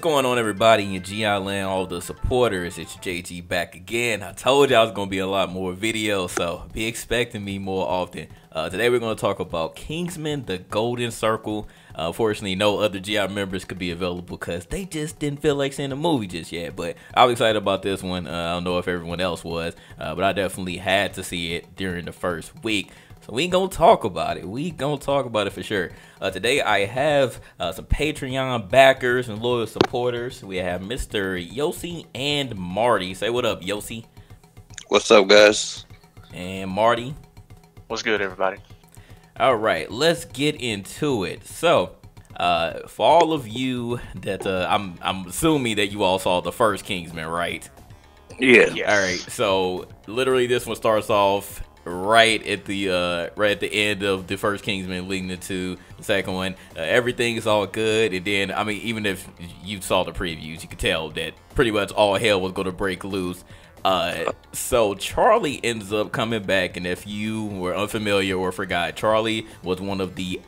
going on, everybody in GI land, all the supporters? It's JG back again. I told you I was going to be a lot more videos, so be expecting me more often. Today we're going to talk about Kingsman, the Golden Circle. Fortunately, no other GI members could be available because they just didn't feel like seeing the movie just yet. But I was excited about this one. I don't know if everyone else was, but I definitely had to see it during the first week. So we gonna talk about it. We gonna talk about it for sure. Today I have some Patreon backers and loyal supporters. We have Mr. Yossi and Marty. Say what up, Yossi. What's up, guys? And Marty. What's good, everybody? All right, let's get into it. So, for all of you that I'm assuming that you all saw the first Kingsman, right? Yeah. Yes. All right. So literally, this one starts off right at the end of the first Kingsman, leading into the second one. Everything is all good, and then I mean, even if you saw the previews, you could tell that pretty much all hell was going to break loose. So Charlie ends up coming back, and if you were unfamiliar or forgot, Charlie was one of the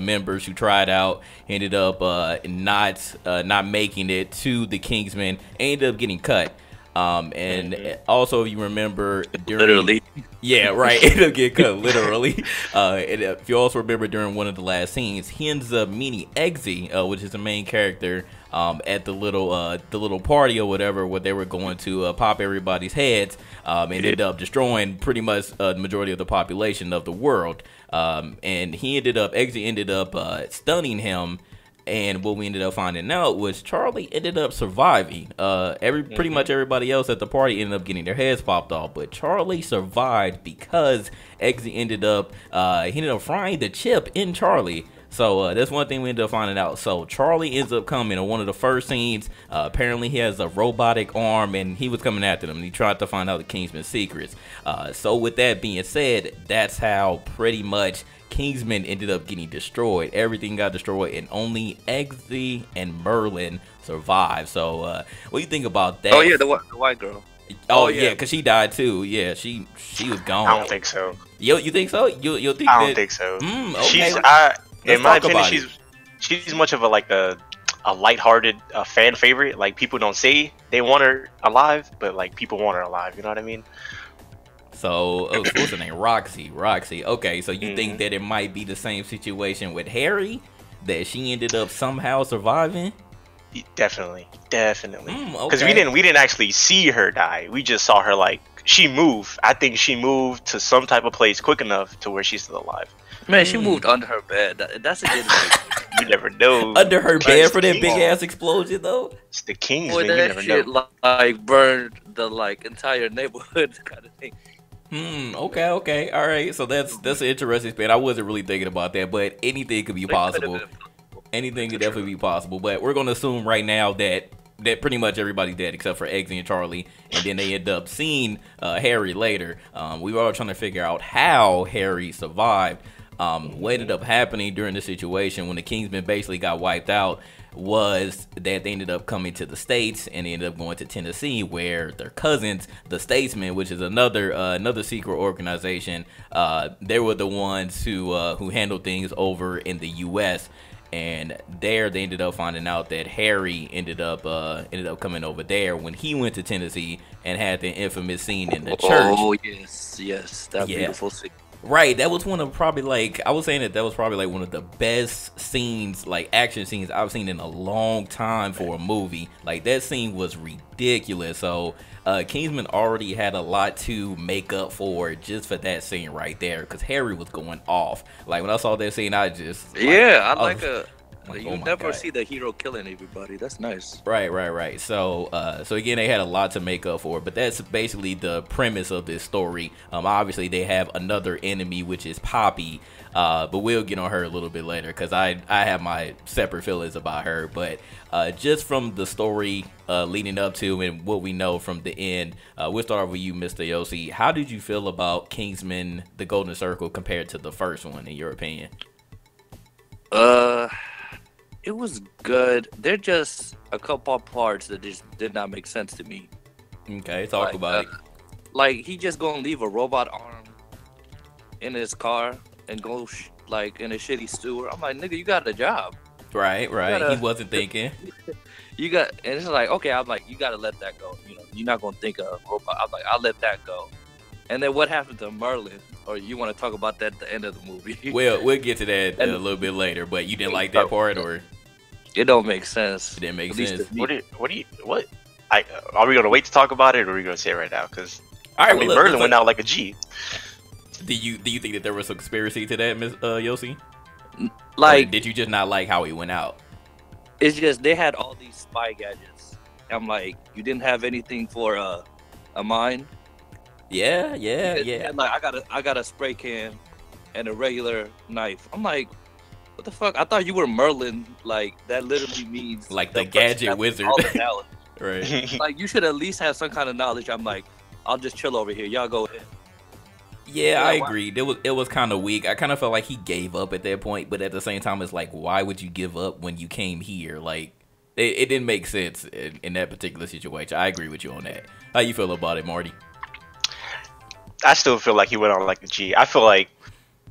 members who tried out, ended up not making it to the Kingsman, ended up getting cut. And also, if you remember, Literally. Yeah, right. It'll get cut literally. And if you also remember, during one of the last scenes, he ends up meeting Eggsy, which is the main character, at the little party or whatever, where they were going to pop everybody's heads, and ended up destroying pretty much the majority of the population of the world. And Eggsy ended up stunning him. And what we ended up finding out was Charlie ended up surviving. Pretty much everybody else at the party ended up getting their heads popped off, but Charlie survived because Eggsy ended up frying the chip in Charlie. So that's one thing we ended up finding out. So Charlie ends up coming in one of the first scenes. Apparently he has a robotic arm, and he was coming after them. And he tried to find out the Kingsman's secrets. So with that being said, that's how pretty much Kingsman ended up getting destroyed. Everything got destroyed, and only Eggsy and Merlin survived. So what do you think about that? Oh yeah, the white girl. Oh yeah, because she died too. Yeah, she was gone. I don't think so. You think so? You think I don't think so. Okay. In my opinion, she's much of a lighthearted fan favorite. Like, people don't say they want her alive, but like, people want her alive. You know what I mean? So, what's her name? Roxy. Okay, so you think that it might be the same situation with Harry, that she ended up somehow surviving? Definitely. Because okay. we didn't actually see her die. We just saw her, like, she moved. I think she moved to some type of place quick enough to where she's still alive. Man, she moved under her bed. That's a good thing. You never know. Under her bed for that big ass explosion, though. It's the Kingsman. Boy, You that never shit know. like burned the entire neighborhood kind of thing. Okay. All right. So that's an interesting spin. I wasn't really thinking about that, but anything could be possible. Anything could definitely be possible. But we're gonna assume right now that pretty much everybody's dead except for Eggsy and Charlie, and then they end up seeing Harry later. We were all trying to figure out how Harry survived. What ended up happening during the situation when the Kingsmen basically got wiped out was that they ended up coming to the States, and they ended up going to Tennessee, where their cousins, the Statesmen, which is another secret organization, they were the ones who handled things over in the U.S. And there they ended up finding out that Harry ended up coming over there when he went to Tennessee and had the infamous scene in the church. Oh yes, that beautiful scene. Right, that was one of I was saying that was probably like one of the best scenes, like action scenes I've seen in a long time for a movie. Like, that scene was ridiculous. So Kingsman already had a lot to make up for just for that scene right there, because Harry was going off. Like, when I saw that scene, I just you never see the hero killing everybody. That's nice. Right. So again, they had a lot to make up for, but that's basically the premise of this story. Obviously they have another enemy, which is Poppy, but we'll get on her a little bit later, because I have my separate feelings about her. But just from the story leading up to and what we know from the end, we'll start with you, Mr. Yossi. How did you feel about Kingsman, the Golden Circle, compared to the first one, in your opinion? It was good. They're just a couple of parts that just did not make sense to me. Okay, talk about it. Like, he just gonna leave a robot arm in his car and go in a shitty sewer. I'm like, nigga, you got a job. Right. gotta- He wasn't thinking. You got, and it's like, okay, I'm like, you gotta let that go. You know, you're not gonna think of robot. I'm like, I'll let that go. And then what happened to Merlin? Or you want to talk about that at the end of the movie? We'll get to that a little bit later. But you didn't like that part, or It don't make sense. it didn't make At least sense? to me. What? Are we gonna wait to talk about it, or are we gonna say it right now? Because All right, well, Merlin went out like a G. Do you think that there was a conspiracy to that, Miss Yossi? Or Like, did you just not like how he went out? it's just they had all these spy gadgets. I'm like, you didn't have anything for a mine. Yeah. And like, I got a spray can and a regular knife. I'm like, what the fuck? I thought you were Merlin. Like, that literally means Like the person gadget that wizard. all the knowledge. Right. Like, you should at least have some kind of knowledge. I'm like, I'll just chill over here. Y'all go ahead. Yeah, I why- agree. It was kind of weak. I kind of felt like he gave up at that point, but at the same time, it's like, why would you give up when you came here? Like, it didn't make sense in that particular situation. I agree with you on that. How you feel about it, Marty? I still feel like he went out like a G. I feel like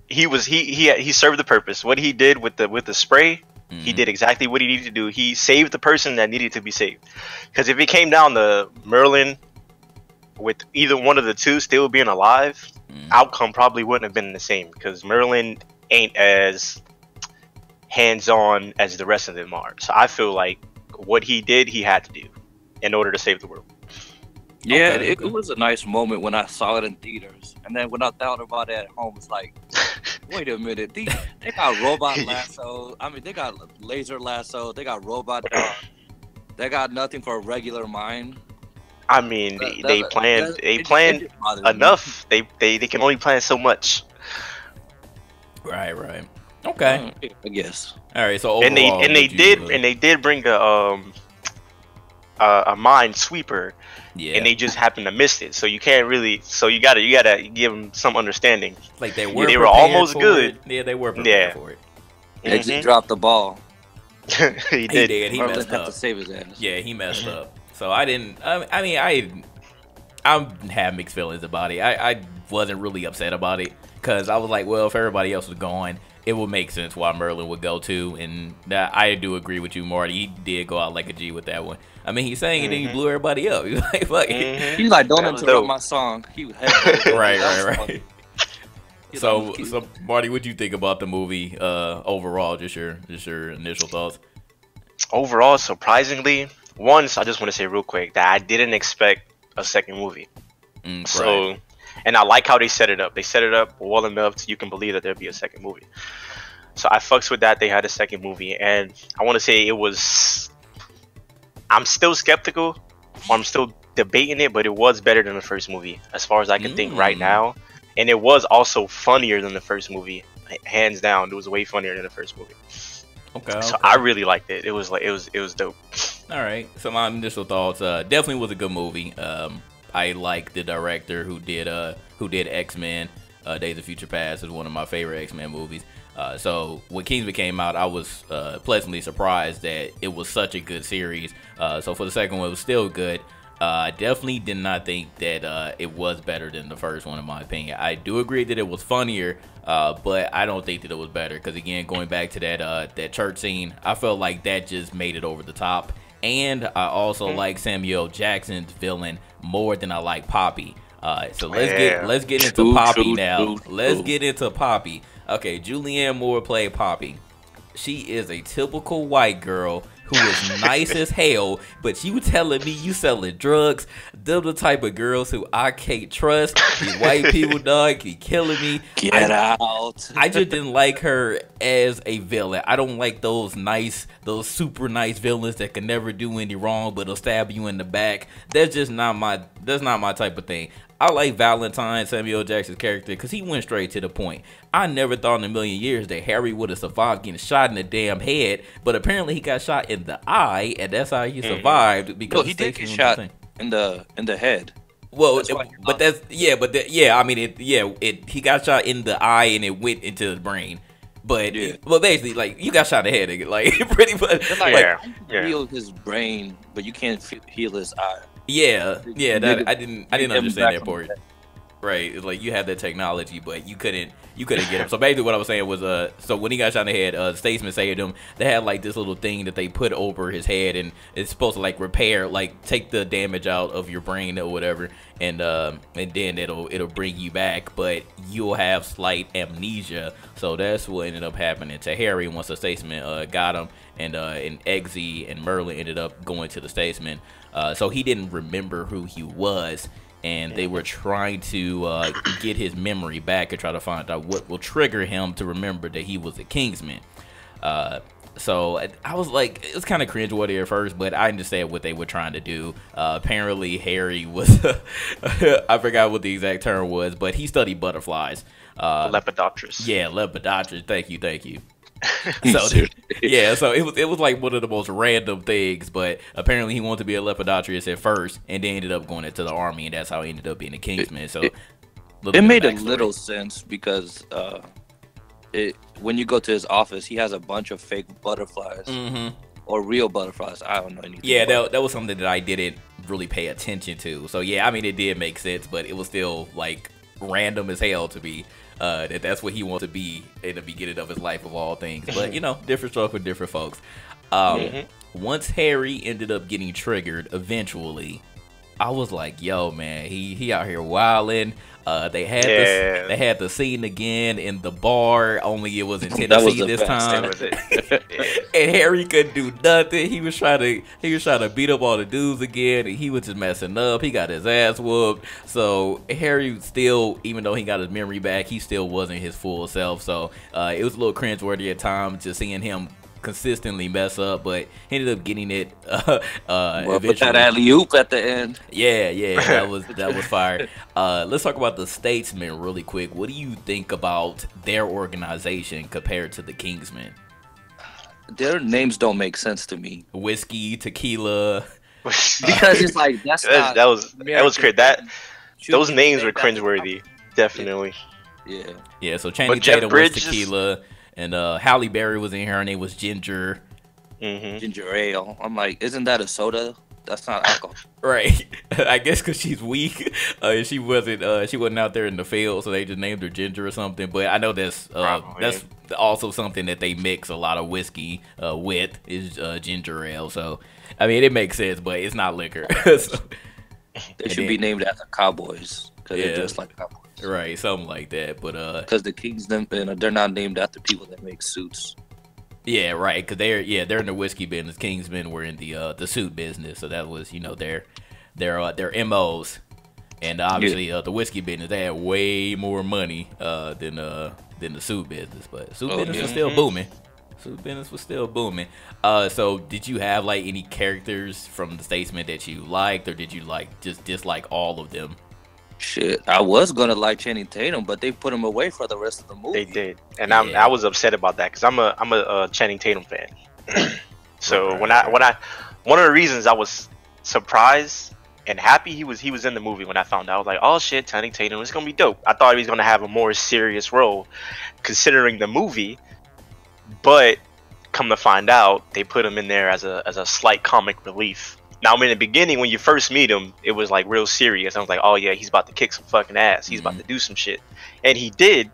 he served the purpose. What he did with the spray, he did exactly what he needed to do. He saved the person that needed to be saved. Because if it came down to Merlin with either one of the two still being alive, outcome probably wouldn't have been the same. Because Merlin ain't as hands-on as the rest of them are. So I feel like what he did, he had to do in order to save the world. Yeah, Okay, it was a nice moment when I saw it in theaters. And then when I thought about it at home, it's like, wait a minute. They got robot lasso. I mean, they got laser lasso. They got robot dog. They got nothing for a regular mine. I mean, they planned it just bothered me. enough. They can only plan so much. Right. Okay. I guess. All right. So overall, And they did bring a mine sweeper. yeah. And they just happened to miss it, so you can't really. So you gotta give them some understanding. like they they were were almost good. It. Yeah, they were prepared for it. They just dropped the ball. He He did. did. He Merlin messed had up. to save his ass. Yeah, he messed up. So I didn't. I mean, I have mixed feelings about it. I wasn't really upset about it because I was like, well, if everybody else was gone, it would make sense why Merlin would go too. And that, I do agree with you, Marty. He did go out like a G with that one. I mean, he sang and then he blew everybody up. He was like, fuck it. He's like, don't That was interrupt dope. my song. He was Right. He's So, like, so Marty, what'd you think about the movie overall? Just your initial thoughts. Overall, surprisingly, once I just want to say real quick that I didn't expect a second movie. So, Right. and I like how they set it up. They set it up well enough so you can believe that there'll be a second movie. So I fucks with that. They had a second movie, and I want to say it was. I'm still skeptical. Or I'm still debating it, but it was better than the first movie as far as I can think right now. And it was also funnier than the first movie, hands down. It was way funnier than the first movie. Okay. So I really liked it. It was dope. All right. So my initial thoughts, definitely was a good movie. I like the director who did X-Men, Days of Future Past is one of my favorite X-Men movies. So when Kingsman came out, I was pleasantly surprised that it was such a good series. So for the second one, it was still good. I definitely did not think that it was better than the first one, in my opinion. I do agree that it was funnier, but I don't think that it was better. Because again, going back to that church scene, I felt like that just made it over the top. And I also like Samuel Jackson's villain more than I like Poppy. So let's get into Poppy now. Let's get into Poppy. Okay, Julianne Moore played Poppy. She is a typical white girl who is nice as hell, but you telling me you selling drugs? They're the type of girls who I can't trust. These white people, dog, keep killing me. Get out. I just didn't like her as a villain. I don't like those super nice villains that can never do any wrong, but will stab you in the back. That's not my type of thing. I like Valentine, Samuel Jackson's character, because he went straight to the point. I never thought in a million years that Harry would have survived getting shot in the damn head, but apparently he got shot in the eye, and that's how he survived. Because No, he did get shot in the head. Well, That's why I mean, he got shot in the eye and it went into his brain. But basically, like, you got shot in the head, nigga. Like, pretty much. Yeah. Heal his brain, but you can't heal his eye. Yeah. I didn't understand that part. Right, it's like you had that technology, but you couldn't get him. So basically, what I was saying was, so when he got shot in the head, Statesman saved him. They had like this little thing that they put over his head, and it's supposed to like repair, like take the damage out of your brain or whatever, and then it'll bring you back, but you'll have slight amnesia. So that's what ended up happening to Harry once the Statesman got him, and Eggsy and Merlin ended up going to the Statesman. So he didn't remember who he was. And they were trying to get his memory back and try to find out what will trigger him to remember that he was a Kingsman. So I was like, it was kind of cringeworthy at first, but I understand what they were trying to do. Apparently, Harry was, I forgot what the exact term was, but he studied butterflies. Lepidopterist. Yeah, lepidopterist. Thank you. So yeah, so it was like one of the most random things, but apparently he wanted to be a lepidopterist at first, and then ended up going into the army, and that's how he ended up being a Kingsman. So it made a little sense because when you go to his office, he has a bunch of fake butterflies or real butterflies. I don't know anything. Yeah, that was something that I didn't really pay attention to. So yeah, I mean it did make sense, but it was still like random as hell to me. That's what he wants to be in the beginning of his life of all things. But, you know, different stuff for different folks. Once Harry ended up getting triggered eventually, I was like, yo, man, he out here wilding. They had the scene again in the bar, only it was in Tennessee this time. And Harry couldn't do nothing. He was trying to beat up all the dudes again, and he was just messing up. He got his ass whooped. So Harry still, even though he got his memory back, he still wasn't his full self. So it was a little cringeworthy at times just seeing him consistently mess up, but he ended up getting it with that alley-oop at the end. Yeah, that was fire. Let's talk about the Statesmen really quick. What do you think about their organization compared to the Kingsmen? Their names don't make sense to me. Whiskey, tequila. Because it's like that was crazy. Those names were cringeworthy. Definitely. Yeah. So Channing Tatum was tequila. And Halle Berry was in here, and it was ginger. Ginger ale. I'm like, isn't that a soda? That's not alcohol. Right. I guess because she's weak. She wasn't out there in the field, so they just named her Ginger or something. But I know that's also something that they mix a lot of whiskey with is ginger ale. So, I mean, it makes sense, but it's not liquor. They should be named after cowboys because they're just like cowboys. Right, something like that, but because the Kingsmen, they're not named after people that make suits. Yeah, right. Because they're in the whiskey business. Kingsmen were in the suit business, so that was their MOs, and obviously the whiskey business they had way more money than the suit business, but suit business was still booming. Suit business was still booming. So did you have like any characters from the Statesman that you liked, or did you like just dislike all of them? Shit, I was gonna like Channing Tatum, but they put him away for the rest of the movie. They did, and I was upset about that because I'm a Channing Tatum fan. So one of the reasons I was surprised and happy he was in the movie when I found out, I was like, oh shit, Channing Tatum is gonna be dope. I thought he was gonna have a more serious role, considering the movie, but come to find out, they put him in there as a slight comic relief. Now, in the beginning, when you first meet him, it was like real serious. I was like, oh yeah, he's about to kick some fucking ass. He's about to do some shit. And he did.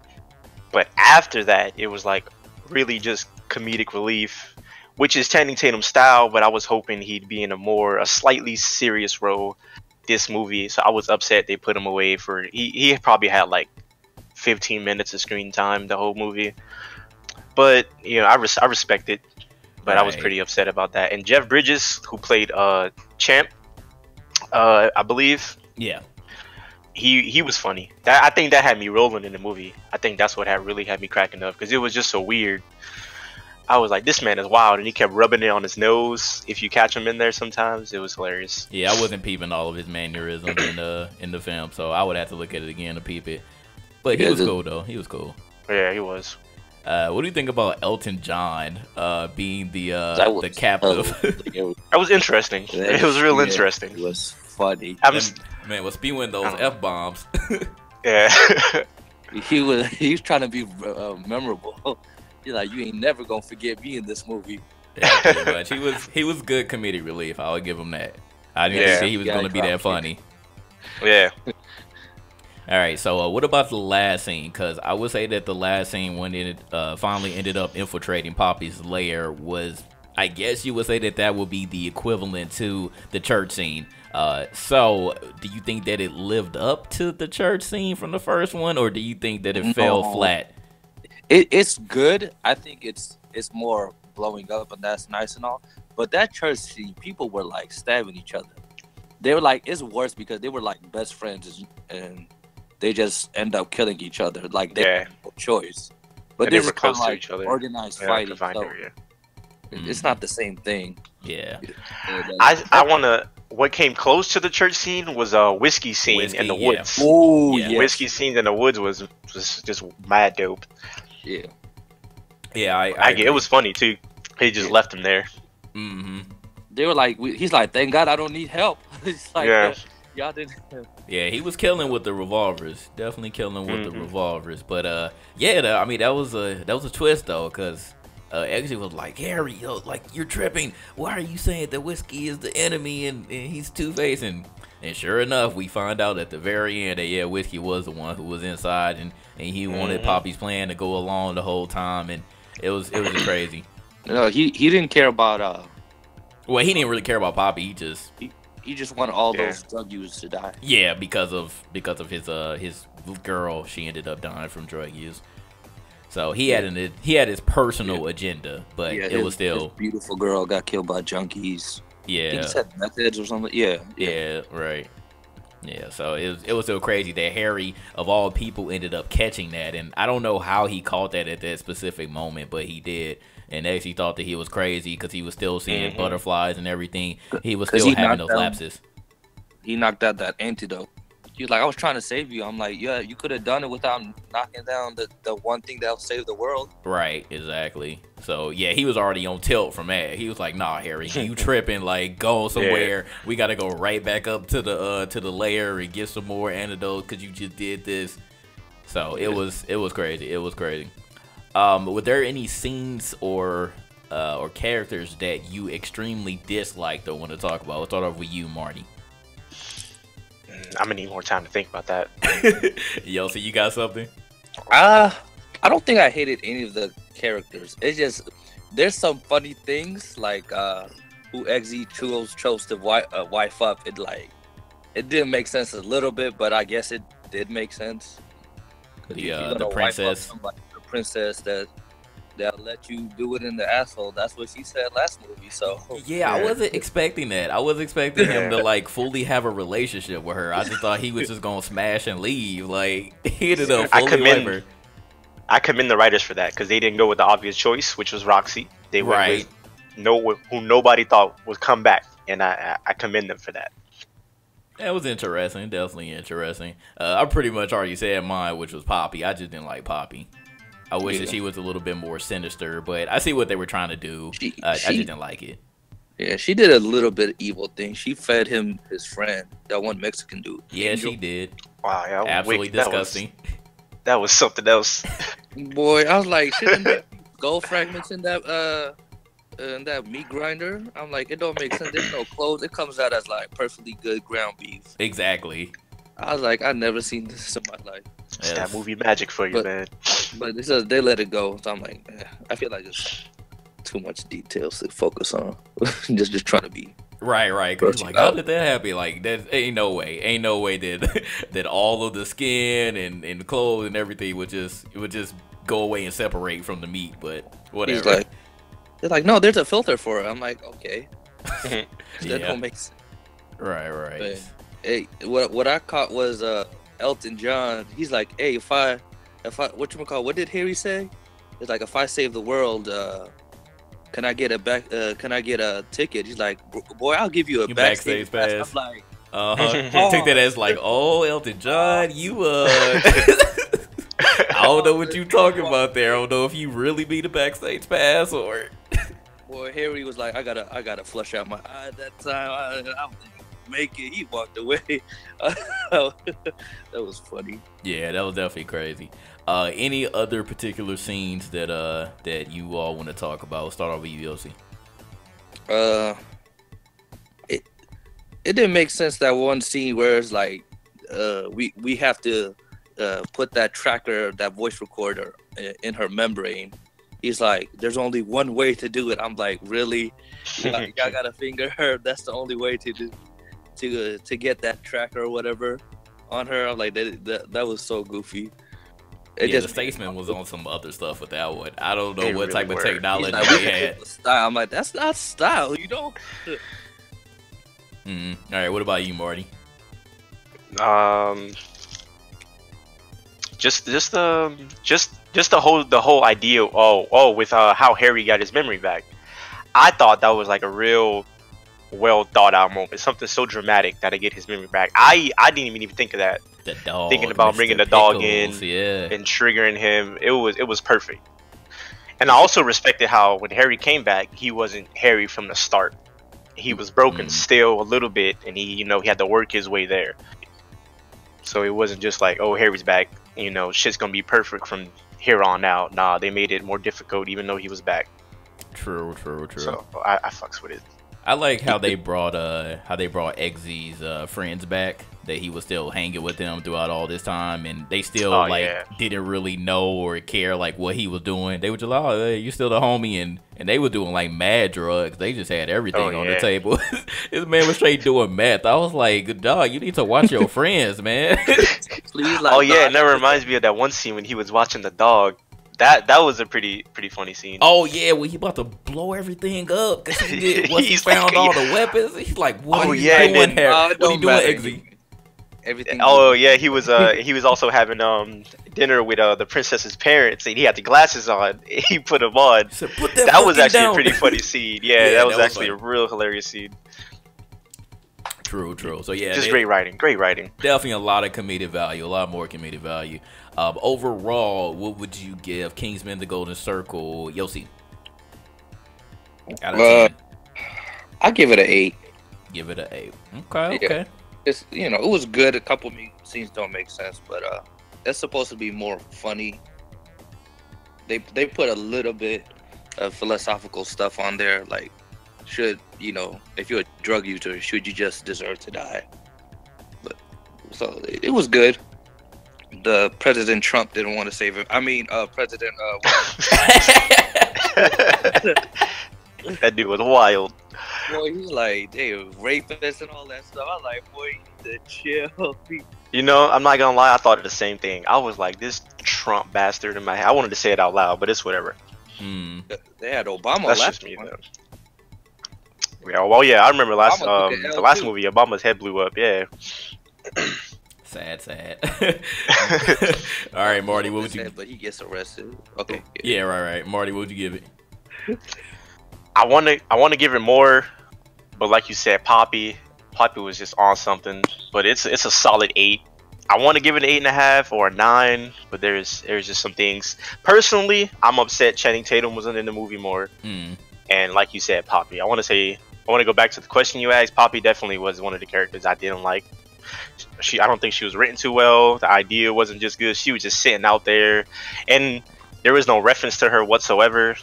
But after that, it was like really just comedic relief, which is Channing Tatum's style, but I was hoping he'd be in a slightly serious role this movie. So I was upset they put him away for, he probably had like 15 minutes of screen time the whole movie. But, you know, I respect it. But I was pretty upset about that. And Jeff Bridges, who played Champ, I believe. Yeah. He was funny. I think that had me rolling in the movie. I think that's what really had me cracking up because it was just so weird. I was like, this man is wild, and he kept rubbing it on his nose. If you catch him in there sometimes, it was hilarious. Yeah, I wasn't peeping all of his mannerisms in the film, so I would have to look at it again to peep it. But he was cool though. He was cool. Yeah, he was. What do you think about Elton John being the captive? That was interesting. It was real interesting. It was funny. Man was spewing those F-bombs. Yeah. he was trying to be memorable. He's like, you ain't never gonna forget me in this movie. Yeah, pretty much. He was good comedic relief. I would give him that. I didn't think he was gonna be that funny. Yeah. All right, so what about the last scene? Because I would say that the last scene when it finally ended up infiltrating Poppy's lair was, I guess you would say that would be the equivalent to the church scene. So do you think that it lived up to the church scene from the first one, or do you think that it fell flat? It's good. I think it's more blowing up, and that's nice and all. But that church scene, people were like stabbing each other. They were like, it's worse because they were like best friends and they just end up killing each other. Like they had no choice. But and this they were is kind close of to like each other. organized fighting. So it's not the same thing. Yeah. I wanna. What came close to the church scene was a whiskey scene in the woods. Oh yeah. yeah. Whiskey scenes in the woods was just mad dope. Yeah. Yeah, I it was funny too. He just left him there. Mm-hmm. They were like, he's like, thank God I don't need help. It's like, y'all didn't. Yeah, he was killing with the revolvers. Definitely killing with the revolvers. But yeah, I mean that was a twist though, because Eggsy was like, Harry, yo, like you're tripping. Why are you saying that whiskey is the enemy and he's Two-Faced? And sure enough, we find out at the very end that whiskey was the one who was inside and he wanted Poppy's plan to go along the whole time, and it was crazy. No, he didn't care about Well, he didn't really care about Poppy. He just wanted all those drug users to die. Yeah, because of his girl, she ended up dying from drug use. So he had his personal agenda, but it was still his beautiful girl got killed by junkies. Yeah, he said methods or something. Yeah, right. Yeah, so it was so crazy that Harry, of all people, ended up catching that, and I don't know how he caught that at that specific moment, but he did. And actually thought that he was crazy because he was still seeing butterflies and everything. He was still having those lapses. He knocked out that antidote. He was like, I was trying to save you. I'm like, yeah, you could have done it without knocking down the one thing that'll save the world. Right, exactly. So, yeah, he was already on tilt from that. He was like, nah, Harry, you tripping. Like, go somewhere. Yeah. We got to go right back up to the lair and get some more antidotes because you just did this. So, it was crazy. It was crazy. Were there any scenes or characters that you extremely disliked or want to talk about? We'll start off with you, Marty. I'm gonna need more time to think about that. Yo, so you got something? I don't think I hated any of the characters. It's just there's some funny things like who Eggsy chose to wife up. It didn't make sense a little bit, but I guess it did make sense. The princess. The princess that'll let you do it in the asshole. That's what she said last movie. So yeah, I wasn't expecting that. I was expecting him to like fully have a relationship with her. I just thought he was just gonna smash and leave. Like he ended up fully with her. I commend the writers for that because they didn't go with the obvious choice, which was Roxy. They went with who nobody thought would come back, and I commend them for that. That was interesting. Definitely interesting. I pretty much already said mine, which was Poppy. I just didn't like Poppy. I wish that she was a little bit more sinister, but I see what they were trying to do. I just didn't like it. Yeah, she did a little bit of evil thing. She fed him his friend, that one Mexican dude. Yeah, she did. Wow, yeah, absolutely disgusting. That was something else. Boy, I was like, shouldn't there be gold fragments in that meat grinder? I'm like, it don't make sense. There's no clothes. It comes out as like perfectly good ground beef. Exactly. I was like, I've never seen this in my life. It's that movie magic for you, man. But it says they let it go. So I'm like, I feel like it's too much details to focus on. just trying to be right. Cause like, how did that happen? Like, that ain't no way that all of the skin and the clothes and everything would just go away and separate from the meat. But whatever. They're like, no, there's a filter for it. I'm like, okay. That don't make sense. Right. But, hey, what I caught was Elton John. He's like, hey, if I what did Harry say? It's like, if I save the world, can I get a ticket? He's like, boy, I'll give you a backstage pass. I'm like, Take that as like, oh, Elton John, you I don't know what you talking about there. I don't know if you really need a backstage pass or. Boy, Harry was like, I gotta flush out my eye that time. I didn't make it. He walked away. That was funny. Yeah, that was definitely crazy. Any other particular scenes that you all want to talk about? We'll start off with you, Yossi. It didn't make sense, that one scene where it's like we have to put that tracker, that voice recorder in her membrane. He's like, there's only one way to do it. I'm like, really? Y'all gotta finger her? That's the only way to get that tracker or whatever on her? I'm like, that was so goofy. The Statesman was on some other stuff with that one. I don't know what really type of technology like, they had. Style. I'm like, that's not style, you know? All right, what about you, Marty? Just the whole idea. With how Harry got his memory back. I thought that was like a real well thought out moment. Something so dramatic that I get his memory back. I didn't even think of that. The dog. Thinking about Mr. bringing the dog Pickles, in and triggering him. It was perfect. And I also respected how when Harry came back, he wasn't Harry from the start. He was broken still a little bit, and he had to work his way there. So it wasn't just like, oh, Harry's back, shit's gonna be perfect from here on out. Nah, they made it more difficult even though he was back. True. So I fucks with it. I like how they brought Eggsy's friends back. That he was still hanging with them throughout all this time, and they still didn't really know or care like what he was doing. They were just like, oh, hey, you still the homie, and they were doing like mad drugs. They just had everything on the table. This man was straight doing meth. I was like, dog, you need to watch your friends, man. Please, and that reminds me of that one scene when he was watching the dog. That was a pretty funny scene. Oh yeah, when he about to blow everything up because he found all the weapons. He's like, what are you doing here? What are you doing, Eggsy? Everything. Oh yeah, he was also having dinner with the princess's parents, and he had the glasses on. He put them on. Said, that was actually down. a pretty funny scene. Yeah, that was actually funny. A real hilarious scene. True. So yeah, just great writing. Definitely a lot of comedic value, a lot more comedic value. Overall, what would you give Kingsman: The Golden Circle, Yossi? I give it an 8. Give it an 8. Okay. It's it was good. A couple scenes don't make sense, but it's supposed to be more funny. They put a little bit of philosophical stuff on there, like if you're a drug user, should you just deserve to die? But so it was good. The President Trump didn't want to save him. I mean, President. That dude was wild. Boy, he's like, they were rapists and all that stuff. I'm like, boy, you need to chill. I'm not gonna lie. I thought of the same thing. I was like, this Trump bastard in my head. I wanted to say it out loud, but it's whatever. They had Obama. That's just me, though. Yeah, well, yeah, I remember the last movie, Obama's head blew up. Yeah. Sad. All right, Marty, what would you? But he gets arrested. Okay. Yeah, right. Marty, what would you give it? I want to give it more, but like you said, Poppy was just on something. But it's a solid 8. I want to give it an 8.5 or a 9, but there's just some things. Personally, I'm upset Channing Tatum wasn't in the movie more. And like you said, Poppy. I want to go back to the question you asked. Poppy definitely was one of the characters I didn't like. I don't think she was written too well. The idea wasn't just good. She was just sitting out there, and there was no reference to her whatsoever.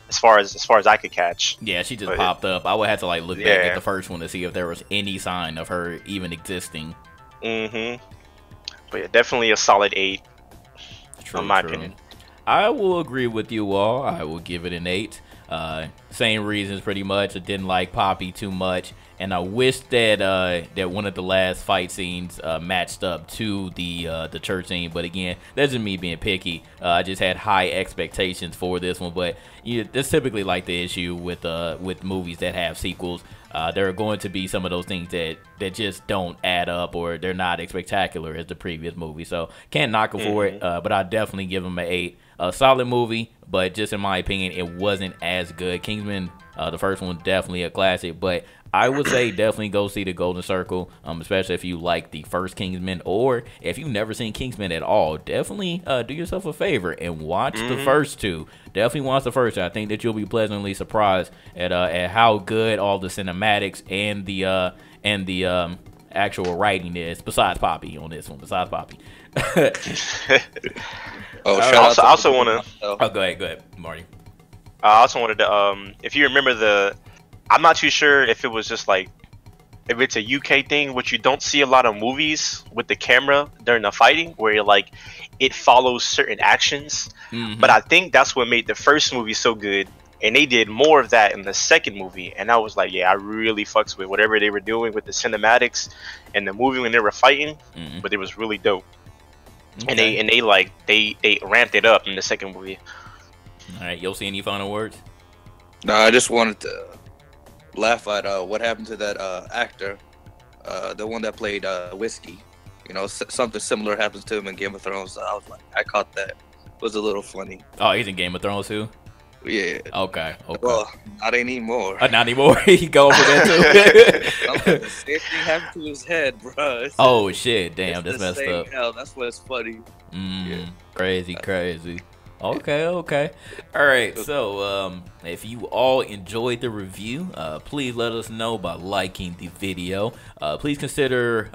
As far as I could catch. Yeah, she just popped up. I would have to look back at the first one to see if there was any sign of her even existing. But yeah, definitely a solid 8. In my opinion. I will agree with you all. I will give it an 8. Same reasons pretty much. I didn't like Poppy too much, and I wish that one of the last fight scenes matched up to the church scene. But again, that's just me being picky. I just had high expectations for this one, but that's typically like the issue with movies that have sequels. There are going to be some of those things that just don't add up, or they're not as spectacular as the previous movie. So can't knock them for it, but I definitely give them an 8. A solid movie, but just in my opinion, it wasn't as good. Kingsman, the first one, definitely a classic, but I would say definitely go see The Golden Circle, especially if you like the first Kingsman, or if you've never seen Kingsman at all, definitely do yourself a favor and watch the first two. Definitely watch the first two. I think that you'll be pleasantly surprised at how good all the cinematics and the actual writing is, besides Poppy on this one, besides Poppy. I also want to. Oh, go ahead, Marty. I also wanted to. If you remember I'm not too sure if it was just like if it's a UK thing, which you don't see a lot of movies with the camera during the fighting, where like it follows certain actions. But I think that's what made the first movie so good, and they did more of that in the second movie. And I was like, yeah, I really fucks with whatever they were doing with the cinematics and the movie when they were fighting. But it was really dope. Okay. And they ramped it up in the second movie. All right, you'll see any final words? No, I just wanted to laugh at what happened to that actor, the one that played Whiskey. You know, something similar happens to him in Game of Thrones. I was like, I caught that. It was a little funny. Oh, he's in Game of Thrones too? Yeah. Okay. Well, not anymore. Not anymore. He going for that too. The same thing happened to his head, bro. Oh shit! Damn, that's messed up. Hell, that's what's funny. Crazy. Okay. All right. So, if you all enjoyed the review, please let us know by liking the video. Please consider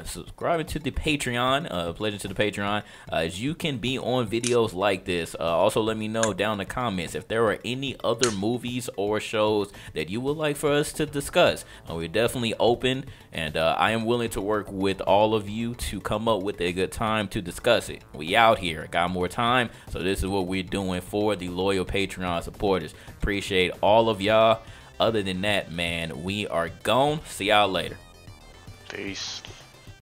subscribing to the Patreon, pledging to the Patreon, as you can be on videos like this. Also, let me know down in the comments if there are any other movies or shows that you would like for us to discuss. We're definitely open, and I am willing to work with all of you to come up with a good time to discuss it. We out here. Got more time, so this is what we're doing for the loyal Patreon supporters. Appreciate all of y'all. Other than that, man, we are gone. See y'all later. Peace.